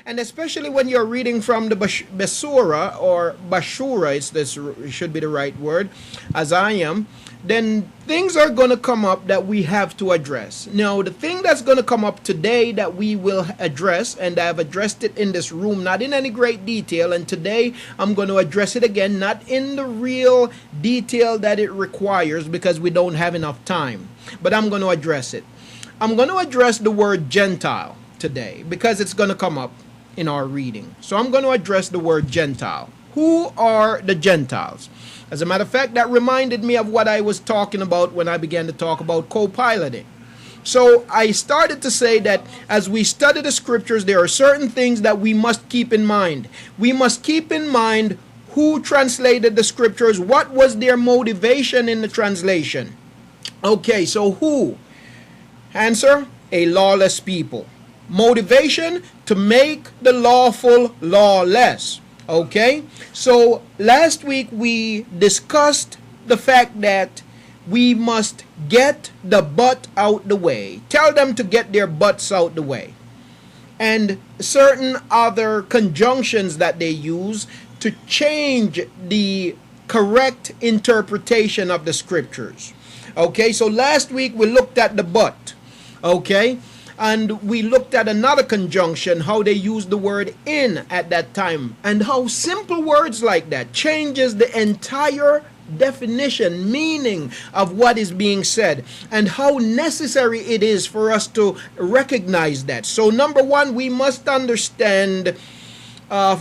And especially when you're reading from the Besura or Bashura, it should be the right word, as I am, then things are going to come up that we have to address. Now, the thing that's going to come up today that we will address, and I've addressed it in this room, not in any great detail, and today I'm going to address it again, not in the real detail that it requires because we don't have enough time, but I'm going to address it. I'm going to address the word Gentile today because it's going to come up in our reading. So I'm going to address the word Gentile. Who are the Gentiles? As a matter of fact, that reminded me of what I was talking about when I began to talk about co-piloting. So I started to say that as we study the scriptures, there are certain things that we must keep in mind. We must keep in mind who translated the scriptures, what was their motivation in the translation. Okay, so who? Answer, a lawless people. Motivation, to make the lawful lawless. Okay, so last week we discussed the fact that we must get the butt out the way. Tell them to get their butts out the way. And certain other conjunctions that they use to change the correct interpretation of the scriptures. Okay, so last week we looked at the but. Okay, and we looked at another conjunction, how they used the word in at that time, and how simple words like that changes the entire definition, meaning of what is being said, and how necessary it is for us to recognize that. So number one, we must understand,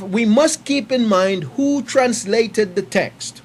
we must keep in mind who translated the text.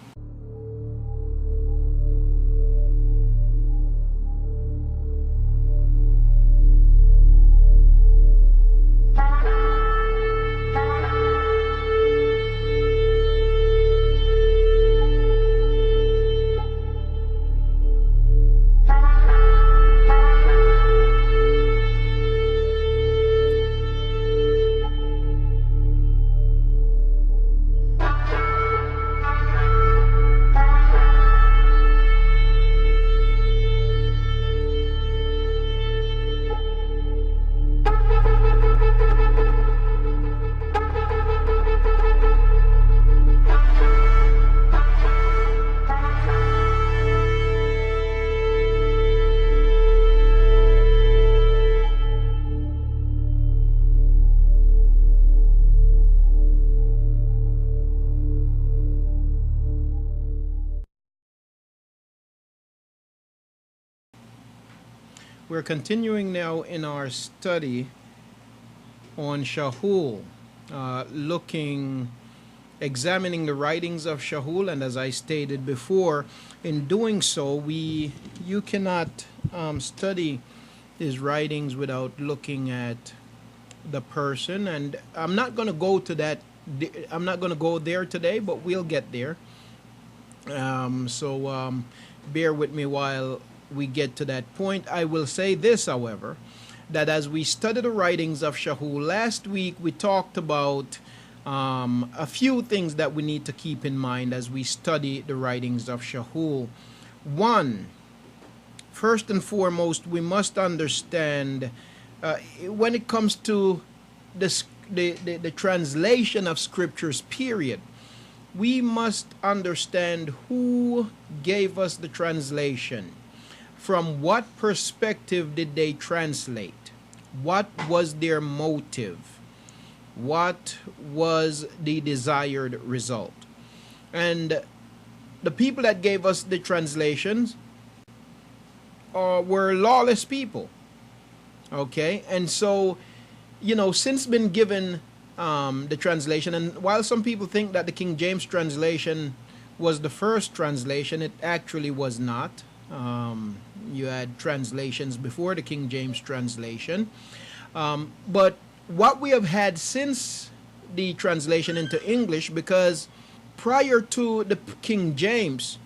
We're continuing now in our study on Shahul, examining the writings of Shahul, and as I stated before, in doing so, you cannot study his writings without looking at the person, and I'm not going to go to that. I'm not going to go there today, but we'll get there. So bear with me while we get to that point. I will say this, however, that as we study the writings of Shahul, last week we talked about a few things that we need to keep in mind as we study the writings of Shahul. One, first and foremost, we must understand when it comes to the translation of scriptures, period, we must understand who gave us the translation. From what perspective did they translate? What was their motive? What was the desired result? And the people that gave us the translations were lawless people. Okay? And so, since been given the translation, and while some people think that the King James translation was the first translation, it actually was not. You had translations before the King James translation. But what we have had since the translation into English, because prior to the King James,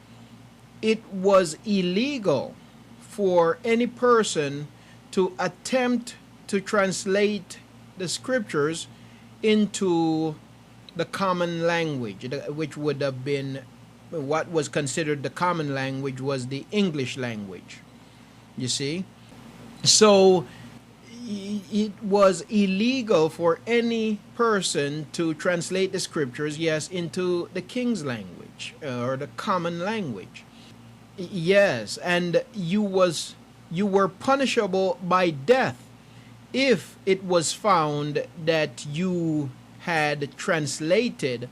it was illegal for any person to attempt to translate the scriptures into the common language, which would have been what was considered the common language was the English language. You see? So, it was illegal for any person to translate the scriptures, yes, into the king's language or the common language. Yes, and you were punishable by death if it was found that you had translated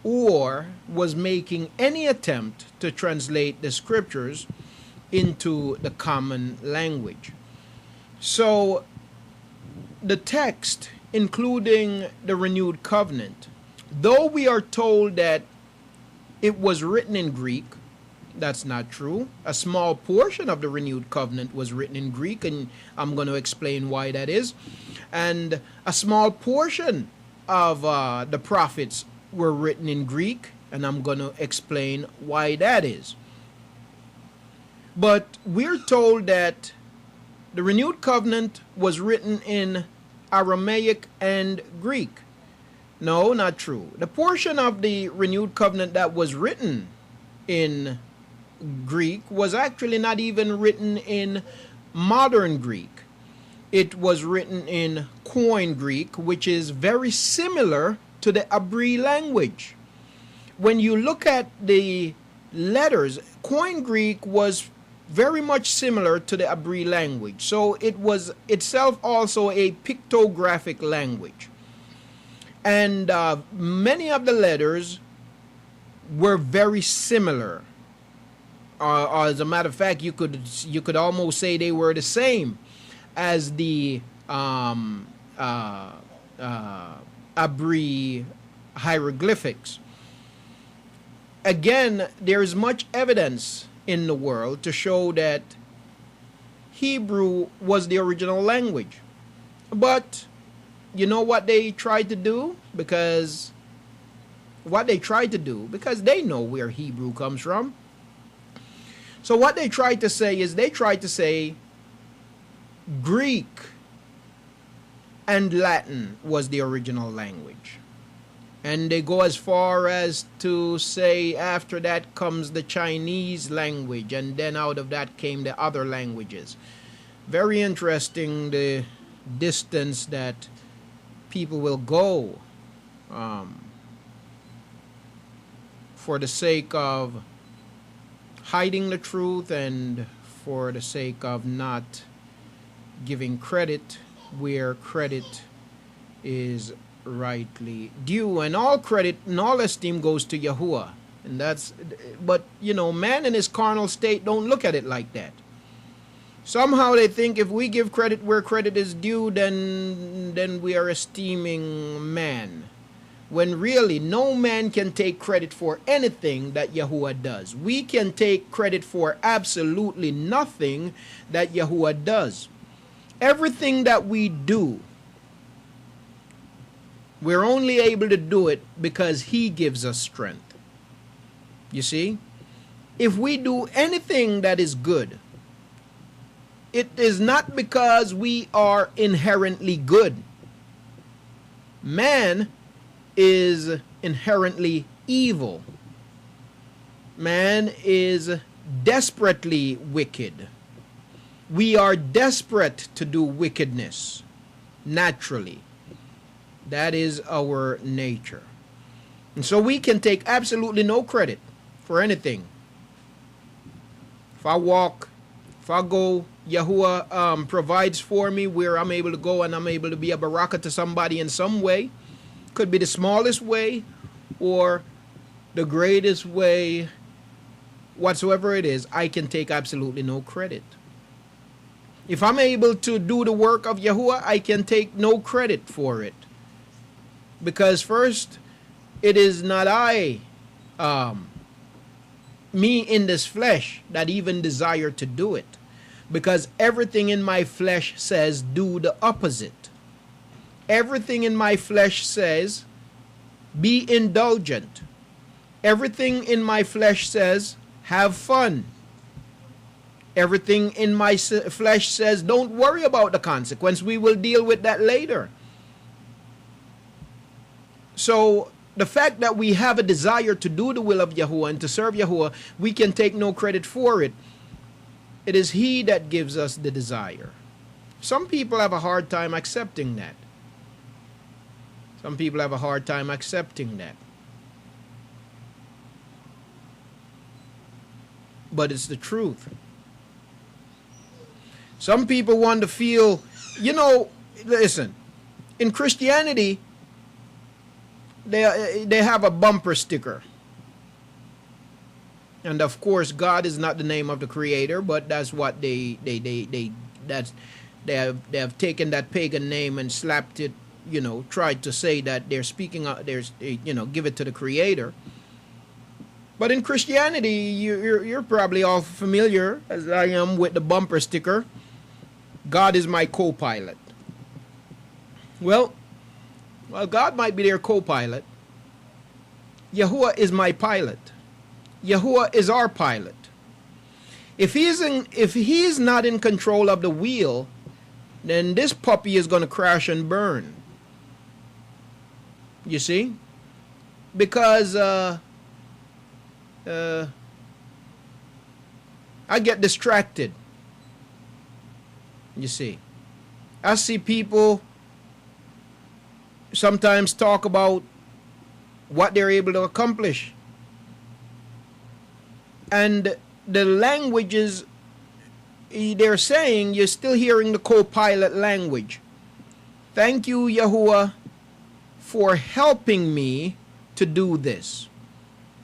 or was making any attempt to translate the scriptures into the common language. So the text, including the renewed covenant, though we are told that it was written in Greek, that's not true. A small portion of the renewed covenant was written in Greek, and I'm going to explain why that is. And a small portion of the prophets were written in Greek, and I'm going to explain why that is. But we're told that the renewed covenant was written in Aramaic and Greek. No, not true. The portion of the renewed covenant that was written in Greek was actually not even written in modern Greek. It was written in Koine Greek, which is very similar to the Abri language. When you look at the letters, Koine Greek was very much similar to the Abri language. So it was itself also a pictographic language. And many of the letters were very similar. As a matter of fact, you could almost say they were the same as the Abri hieroglyphics. Again, there is much evidence in the world to show that Hebrew was the original language. But you know what they tried to do? Because they know where Hebrew comes from. So what they tried to say is Greek and Latin was the original language. And they go as far as to say after that comes the Chinese language, and then out of that came the other languages. Very interesting, the distance that people will go for the sake of hiding the truth and for the sake of not giving credit where credit is rightly due. And all credit and all esteem goes to Yahuwah. And that's, but you know, man in his carnal state don't look at it like that. Somehow they think if we give credit where credit is due, then we are esteeming man. When really no man can take credit for anything that Yahuwah does. We can take credit for absolutely nothing that Yahuwah does. Everything that we do, we're only able to do it because He gives us strength. You see? If we do anything that is good, it is not because we are inherently good. Man is inherently evil. Man is desperately wicked. We are desperate to do wickedness naturally. That is our nature. And so we can take absolutely no credit for anything. If I go, Yahuwah provides for me where I'm able to go and I'm able to be a baraka to somebody in some way. Could be the smallest way or the greatest way, whatsoever it is, I can take absolutely no credit. If I'm able to do the work of Yahuwah, I can take no credit for it. Because first, it is not I, me in this flesh, that even desire to do it. Because everything in my flesh says do the opposite. Everything in my flesh says be indulgent. Everything in my flesh says have fun. Everything in my flesh says don't worry about the consequence. We will deal with that later. So the fact that we have a desire to do the will of Yahuwah and to serve Yahuwah, we can take no credit for it. It is He that gives us the desire. Some people have a hard time accepting that. Some people have a hard time accepting that. But it's the truth. Some people want to feel, listen, in Christianity, they have a bumper sticker. And of course, God is not the name of the Creator, but that's what they have taken that pagan name and slapped it, tried to say that they're speaking, give it to the Creator. But in Christianity, you're probably all familiar, as I am, with the bumper sticker. God is my co-pilot. Well, God might be their co-pilot. Yahuwah is my pilot. Yahuwah is our pilot. If he is not in control of the wheel, then this puppy is going to crash and burn. You see? Because I get distracted. You see? I see people sometimes talk about what they're able to accomplish. And the languages they're saying, you're still hearing the co-pilot language. Thank you, Yahuwah, for helping me to do this.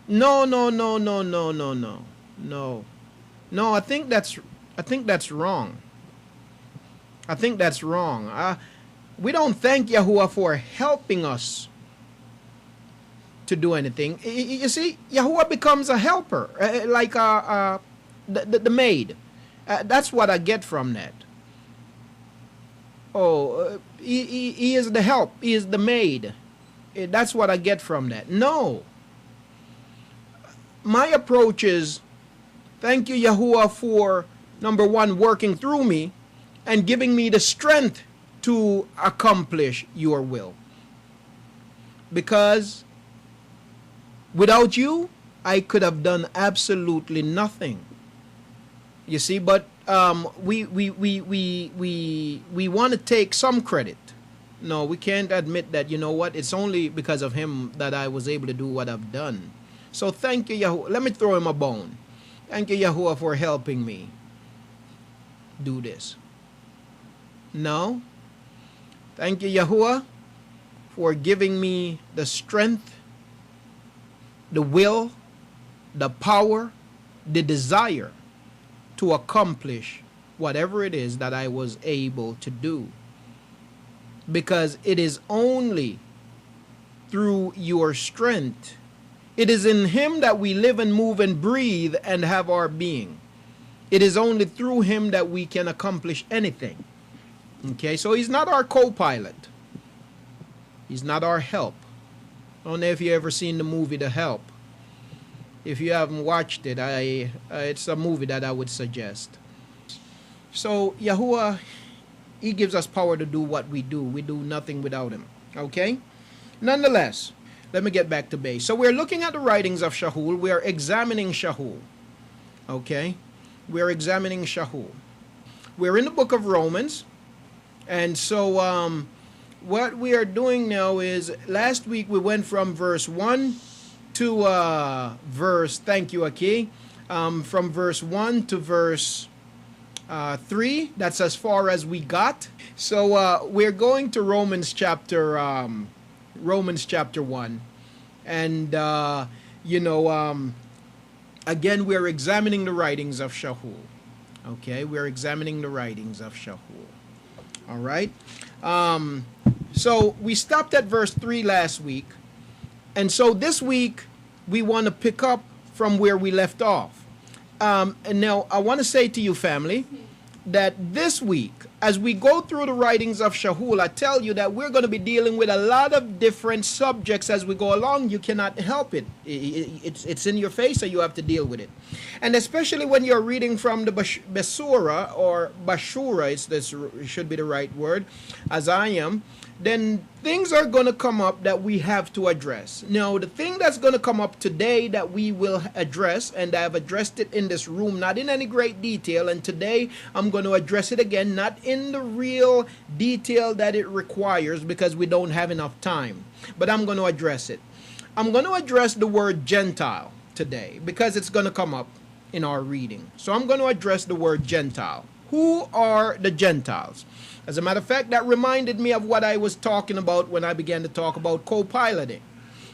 No. I think that's wrong. I think that's wrong. We don't thank Yahuwah for helping us to do anything. You see, Yahuwah becomes a helper, like the maid. That's what I get from that. He is the help. He is the maid. That's what I get from that. No. My approach is, thank you, Yahuwah, for, number one, working through me and giving me the strength to accomplish your will. Because without you, I could have done absolutely nothing. You see, but we want to take some credit. No, we can't admit that, you know what, it's only because of him that I was able to do what I've done. So thank you, Yahuwah. Let me throw him a bone. Thank you, Yahuwah, for helping me do this. No. Thank you, Yahuwah, for giving me the strength, the will, the power, the desire to accomplish whatever it is that I was able to do. Because it is only through your strength. It is in him that we live and move and breathe and have our being. It is only through him that we can accomplish anything. Okay, so he's not our co-pilot. He's not our help. I don't know if you've ever seen the movie The Help. If you haven't watched it, it's a movie that I would suggest. So Yahuwah, he gives us power to do what we do. We do nothing without him. Okay? Nonetheless, let me get back to base. So we're looking at the writings of Shahul. We are examining Shahul. Okay? We're examining Shahul. We're in the book of Romans. And so what we are doing now is, last week we went from verse 1 to verse, thank you, Aki, from verse 1 to verse 3. That's as far as we got. So we're going to Romans chapter 1. And, again, we're examining the writings of Shahul. Okay, we're examining the writings of Shahul. All right. So we stopped at verse 3 last week. And so this week, we want to pick up from where we left off. And now, I want to say to you, family, that this week, as we go through the writings of Shahul, I tell you that we're going to be dealing with a lot of different subjects as we go along. You cannot help it. It's in your face, so you have to deal with it. And especially when you're reading from the Besurah, or Bashura, this should be the right word, as I am, then things are going to come up that we have to address. Now, the thing that's going to come up today that we will address, and I've addressed it in this room, not in any great detail, and today I'm going to address it again, not in the real detail that it requires because we don't have enough time, but I'm going to address it. I'm going to address the word Gentile today because it's going to come up in our reading. So I'm going to address the word Gentile. Who are the Gentiles? As a matter of fact, that reminded me of what I was talking about when I began to talk about co-piloting.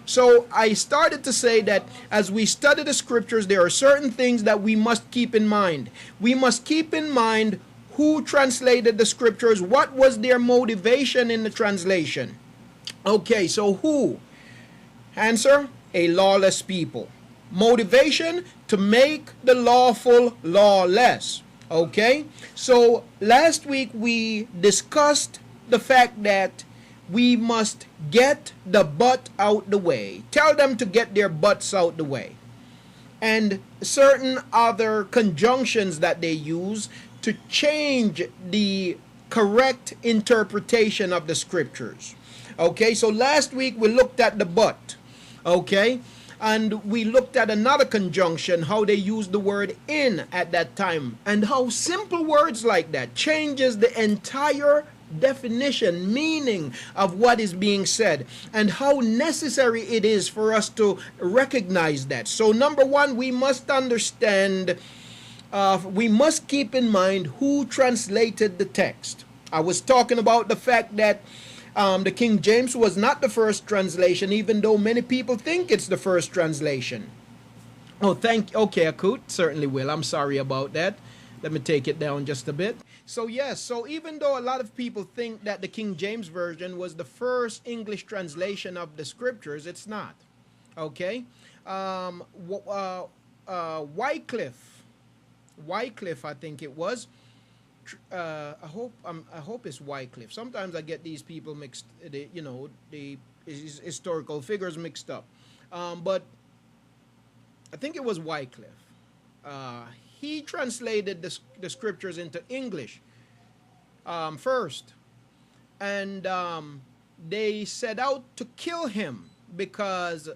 So I started to say that as we study the scriptures, there are certain things that we must keep in mind. We must keep in mind who translated the scriptures, what was their motivation in the translation. Okay, so who? Answer, a lawless people. Motivation, to make the lawful lawless. Okay, so last week we discussed the fact that we must get the butt out the way. Tell them to get their butts out the way. And certain other conjunctions that they use to change the correct interpretation of the scriptures. Okay, so last week we looked at the but. Okay, and we looked at another conjunction, how they used the word in at that time, and how simple words like that changes the entire definition, meaning of what is being said, and how necessary it is for us to recognize that. So number one, we must understand, we must keep in mind who translated the text. I was talking about the fact that the King James was not the first translation, even though many people think it's the first translation. Oh, okay, Akut, certainly will. I'm sorry about that. Let me take it down just a bit. So yes, so even though a lot of people think that the King James Version was the first English translation of the scriptures, it's not. Okay? Wycliffe, I think it was. I hope it's Wycliffe. Sometimes I get these people mixed, the historical figures mixed up. But I think it was Wycliffe. He translated the scriptures into English first, and they set out to kill him because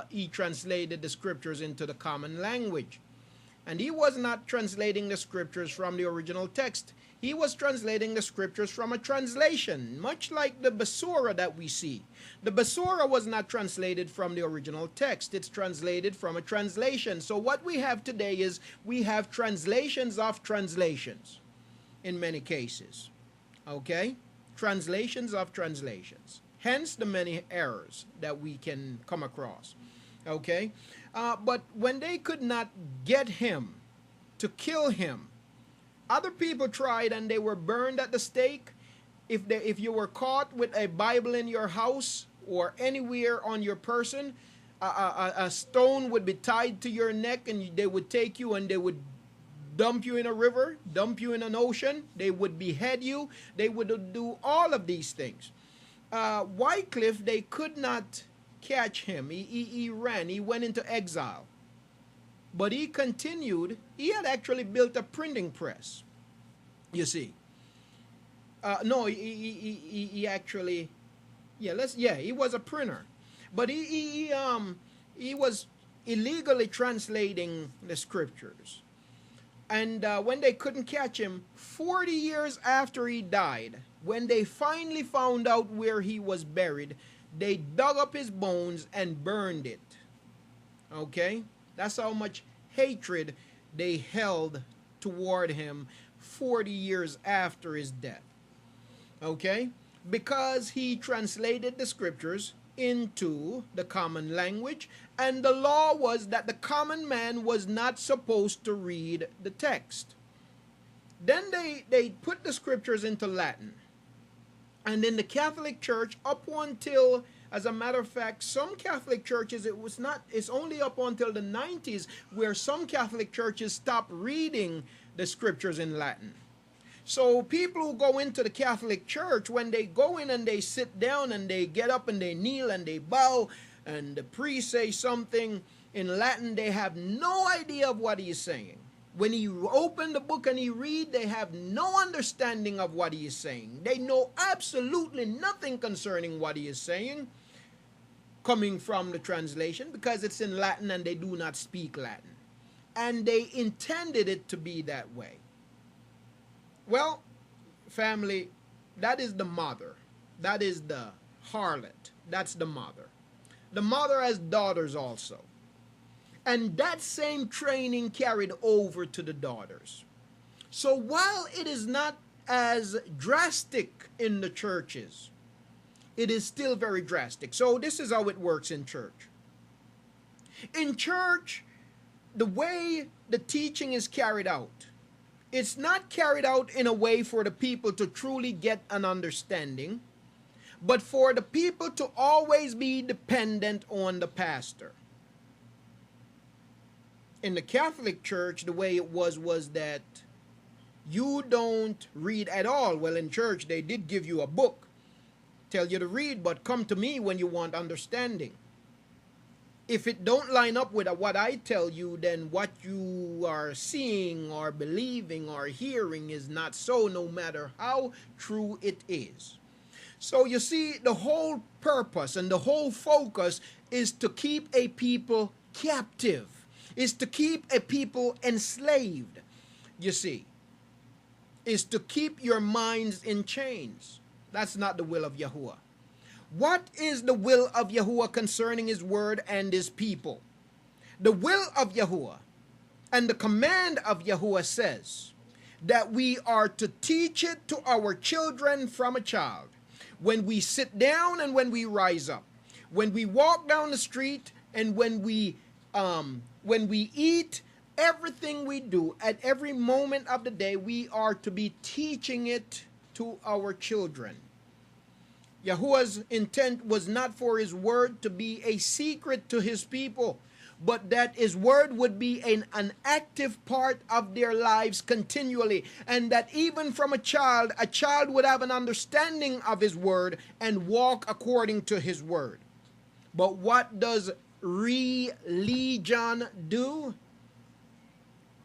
he translated the scriptures into the common language. And he was not translating the scriptures from the original text. He was translating the scriptures from a translation, much like the Basura that we see. The Basura was not translated from the original text. It's translated from a translation. So what we have today is we have translations of translations in many cases. Okay? Translations of translations. Hence the many errors that we can come across. Okay? But when they could not get him to kill him, other people tried and they were burned at the stake. If you were caught with a Bible in your house or anywhere on your person, a stone would be tied to your neck, and they would take you and they would dump you in a river, dump you in an ocean. They would behead you. They would do all of these things. Wycliffe, they could not catch him. He ran. He went into exile. But he continued. He had actually built a printing press. You see. No, he actually, he was a printer. But he was illegally translating the scriptures. And when they couldn't catch him, 40 years after he died, when they finally found out where he was buried, they dug up his bones and burned it. Okay? That's how much hatred they held toward him 40 years after his death. Okay? Because he translated the scriptures into the common language, and the law was that the common man was not supposed to read the text. Then they put the scriptures into Latin. And in the Catholic Church, up until, as a matter of fact, some Catholic churches, it's only up until the 90s where some Catholic churches stopped reading the scriptures in Latin. So people who go into the Catholic Church, when they go in and they sit down and they get up and they kneel and they bow and the priest says something in Latin, they have no idea of what he's saying. When he open the book and he read, they have no understanding of what he is saying. They know absolutely nothing concerning what he is saying, coming from the translation, because it's in Latin and they do not speak Latin. And they intended it to be that way. Well, family, that is the mother. That is the harlot. That's the mother. The mother has daughters also. And that same training carried over to the daughters. So while it is not as drastic in the churches, it is still very drastic. So this is how it works in church. In church, the way the teaching is carried out, it's not carried out in a way for the people to truly get an understanding, but for the people to always be dependent on the pastor. In the Catholic Church, the way it was that you don't read at all. Well, in church, they did give you a book, tell you to read, but come to me when you want understanding. If it don't line up with what I tell you, then what you are seeing or believing or hearing is not so, no matter how true it is. So you see, the whole purpose and the whole focus is to keep a people captive, is to keep a people enslaved, you see, is to keep your minds in chains. That's not the will of Yahuwah. What is the will of Yahuwah concerning his word and his people? The will of Yahuwah and the command of Yahuwah says that we are to teach it to our children from a child, when we sit down and when we rise up, when we walk down the street and when we eat, everything we do at every moment of the day, we are to be teaching it to our children. Yahuwah's intent was not for his word to be a secret to his people, but that his word would be an active part of their lives continually, and that even from a child would have an understanding of his word and walk according to his word. But what does religion do?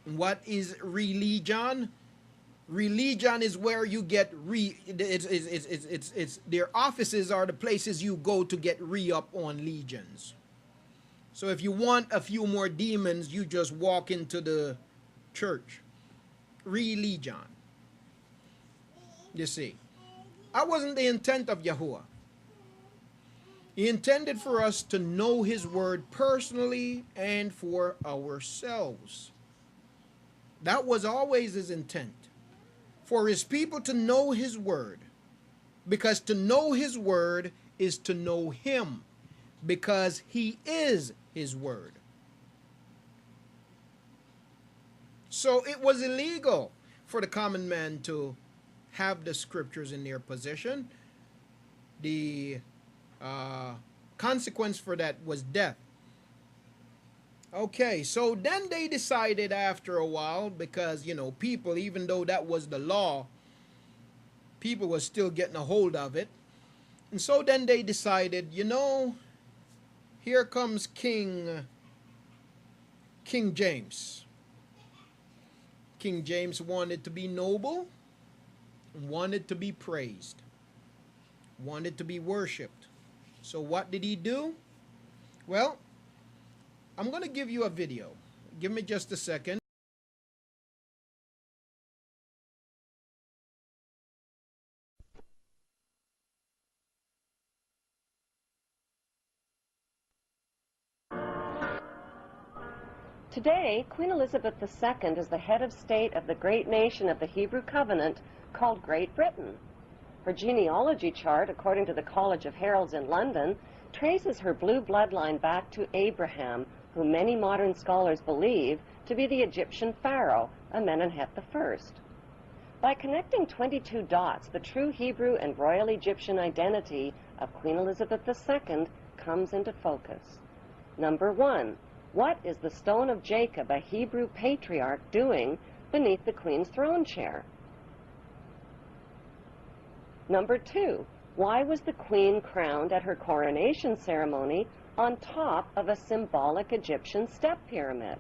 What is religion? Religion is where you get it's their offices are the places you go to get re-up on legions. So if you want a few more demons, you just walk into the church. Religion. You see, that wasn't the intent of Yahuwah. He intended for us to know his word personally and for ourselves. That was always his intent. For his people to know his word. Because to know his word is to know him. Because he is his word. So it was illegal for the common man to have the scriptures in their possession. The consequence for that was death. Okay, so then they decided after a while, because, people, even though that was the law, people were still getting a hold of it. And so then they decided, here comes King James. King James wanted to be noble, wanted to be praised, wanted to be worshipped. So what did he do? Well, I'm going to give you a video. Give me just a second. Today, Queen Elizabeth II is the head of state of the great nation of the Hebrew Covenant called Great Britain. Her genealogy chart, according to the College of Heralds in London, traces her blue bloodline back to Abraham, who many modern scholars believe to be the Egyptian pharaoh, Amenemhet I. By connecting 22 dots, the true Hebrew and royal Egyptian identity of Queen Elizabeth II comes into focus. Number 1. What is the stone of Jacob, a Hebrew patriarch, doing beneath the Queen's throne chair? Number 2. Why was the Queen crowned at her coronation ceremony on top of a symbolic Egyptian step pyramid?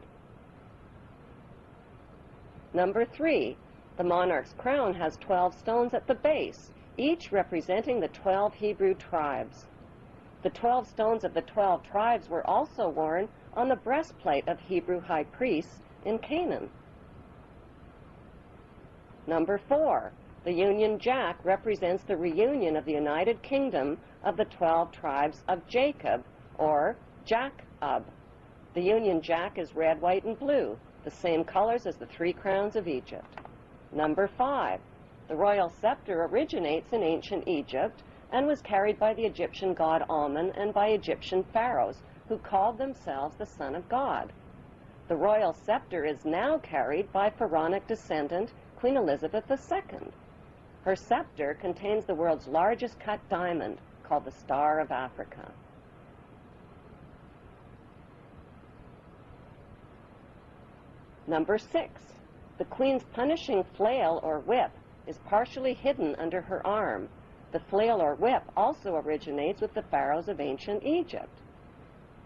Number 3, the monarch's crown has 12 stones at the base, each representing the 12 Hebrew tribes. The 12 stones of the 12 tribes were also worn on the breastplate of Hebrew high priests in Canaan. Number 4, the Union Jack represents the reunion of the United Kingdom of the 12 tribes of Jacob, or Jacob. The Union Jack is red, white, and blue, the same colors as the 3 crowns of Egypt. Number 5, the royal scepter originates in ancient Egypt and was carried by the Egyptian god Amun and by Egyptian pharaohs, who called themselves the Son of God. The royal scepter is now carried by pharaonic descendant Queen Elizabeth II. Her scepter contains the world's largest cut diamond, called the Star of Africa. Number 6, the Queen's punishing flail or whip is partially hidden under her arm. The flail or whip also originates with the pharaohs of ancient Egypt.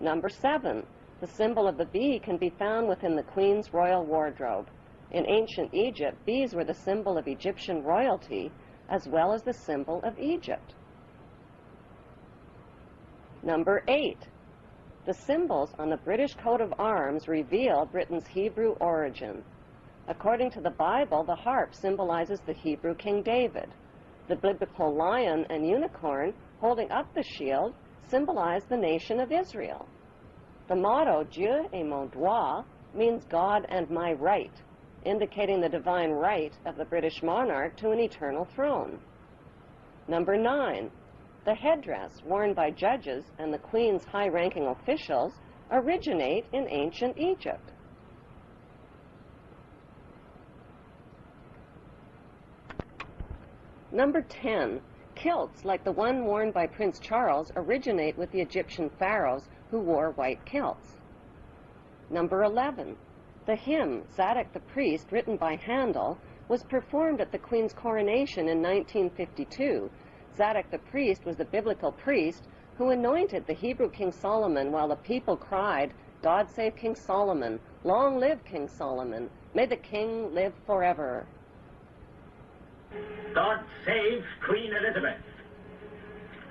Number 7, the symbol of the bee can be found within the Queen's royal wardrobe. In ancient Egypt, bees were the symbol of Egyptian royalty as well as the symbol of Egypt. Number 8, the symbols on the British coat of arms reveal Britain's Hebrew origin. According to the Bible, the harp symbolizes the Hebrew King David. The biblical lion and unicorn holding up the shield symbolize the nation of Israel. The motto, Dieu et mon droit, means God and my right, indicating the divine right of the British monarch to an eternal throne. Number 9, the headdress worn by judges and the Queen's high-ranking officials originate in ancient Egypt. Number 10, kilts like the one worn by Prince Charles originate with the Egyptian pharaohs who wore white kilts. Number 11, the hymn, Zadok the Priest, written by Handel, was performed at the Queen's coronation in 1952. Zadok the Priest was the biblical priest who anointed the Hebrew King Solomon while the people cried, "God save King Solomon, long live King Solomon, may the king live forever." God save Queen Elizabeth.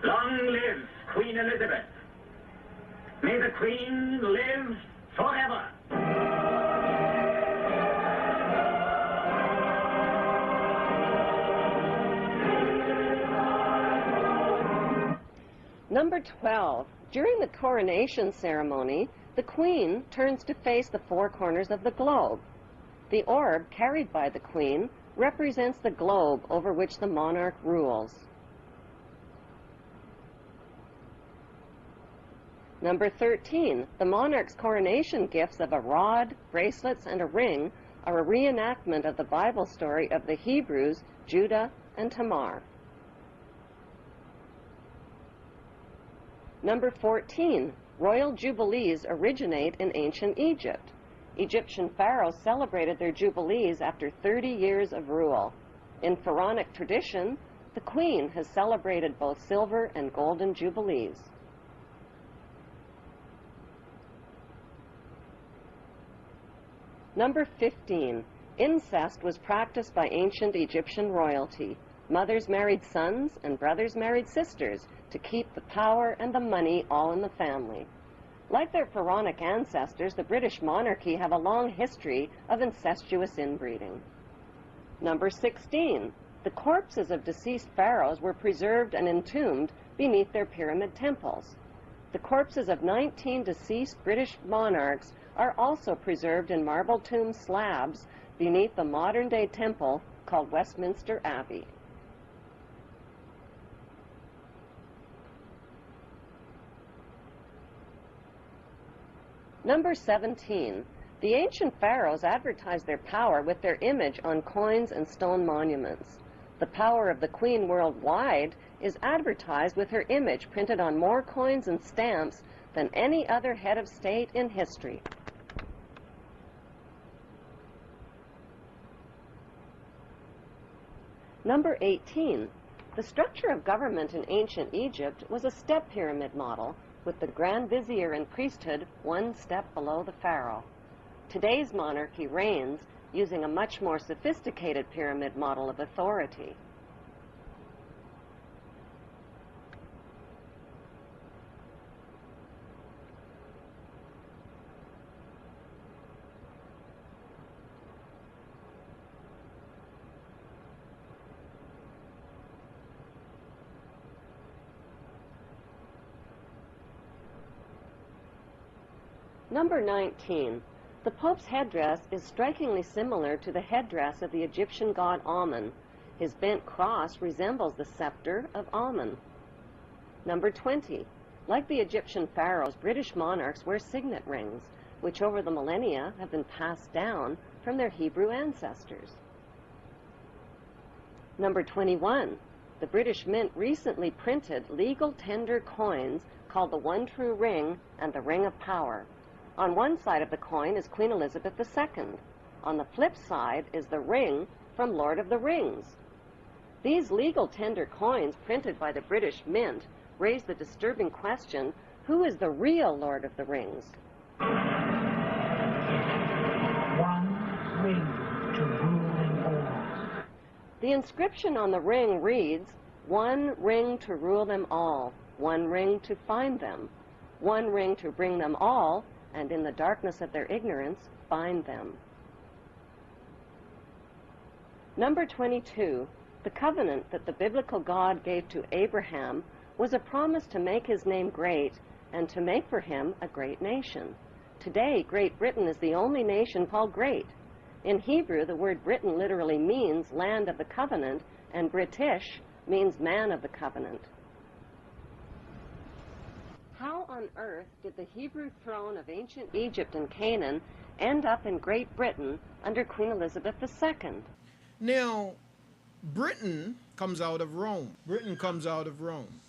Long live Queen Elizabeth. May the Queen live forever. Number 12, during the coronation ceremony, the Queen turns to face the 4 corners of the globe. The orb carried by the Queen represents the globe over which the monarch rules. Number 13, the monarch's coronation gifts of a rod, bracelets, and a ring are a reenactment of the Bible story of the Hebrews, Judah, and Tamar. Number 14, royal jubilees originate in ancient Egypt. Egyptian pharaohs celebrated their jubilees after 30 years of rule. In pharaonic tradition, the Queen has celebrated both silver and golden jubilees. Number 15, incest was practiced by ancient Egyptian royalty. Mothers married sons and brothers married sisters to keep the power and the money all in the family. Like their pharaonic ancestors, the British monarchy have a long history of incestuous inbreeding. Number 16, the corpses of deceased pharaohs were preserved and entombed beneath their pyramid temples. The corpses of 19 deceased British monarchs are also preserved in marble tomb slabs beneath the modern-day temple called Westminster Abbey. Number 17, the ancient pharaohs advertised their power with their image on coins and stone monuments. The power of the Queen worldwide is advertised with her image printed on more coins and stamps than any other head of state in history. Number 18, the structure of government in ancient Egypt was a step pyramid model, with the Grand Vizier and priesthood one step below the pharaoh. Today's monarchy reigns using a much more sophisticated pyramid model of authority. Number 19. The Pope's headdress is strikingly similar to the headdress of the Egyptian god Amun. His bent cross resembles the scepter of Amun. Number 20. Like the Egyptian pharaohs, British monarchs wear signet rings, which over the millennia have been passed down from their Hebrew ancestors. Number 21. The British Mint recently printed legal tender coins called the One True Ring and the Ring of Power. On one side of the coin is Queen Elizabeth II. On the flip side is the ring from Lord of the Rings. These legal tender coins printed by the British Mint raise the disturbing question, who is the real Lord of the Rings? One ring to rule them all. The inscription on the ring reads, "One ring to rule them all, one ring to find them, one ring to bring them all, and in the darkness of their ignorance, find them." Number 22, the covenant that the biblical God gave to Abraham was a promise to make his name great and to make for him a great nation. Today, Great Britain is the only nation called great. In Hebrew, the word Britain literally means land of the covenant, and British means man of the covenant. How on earth did the Hebrew throne of ancient Egypt and Canaan end up in Great Britain under Queen Elizabeth II? Now, Britain comes out of Rome. Britain comes out of Rome.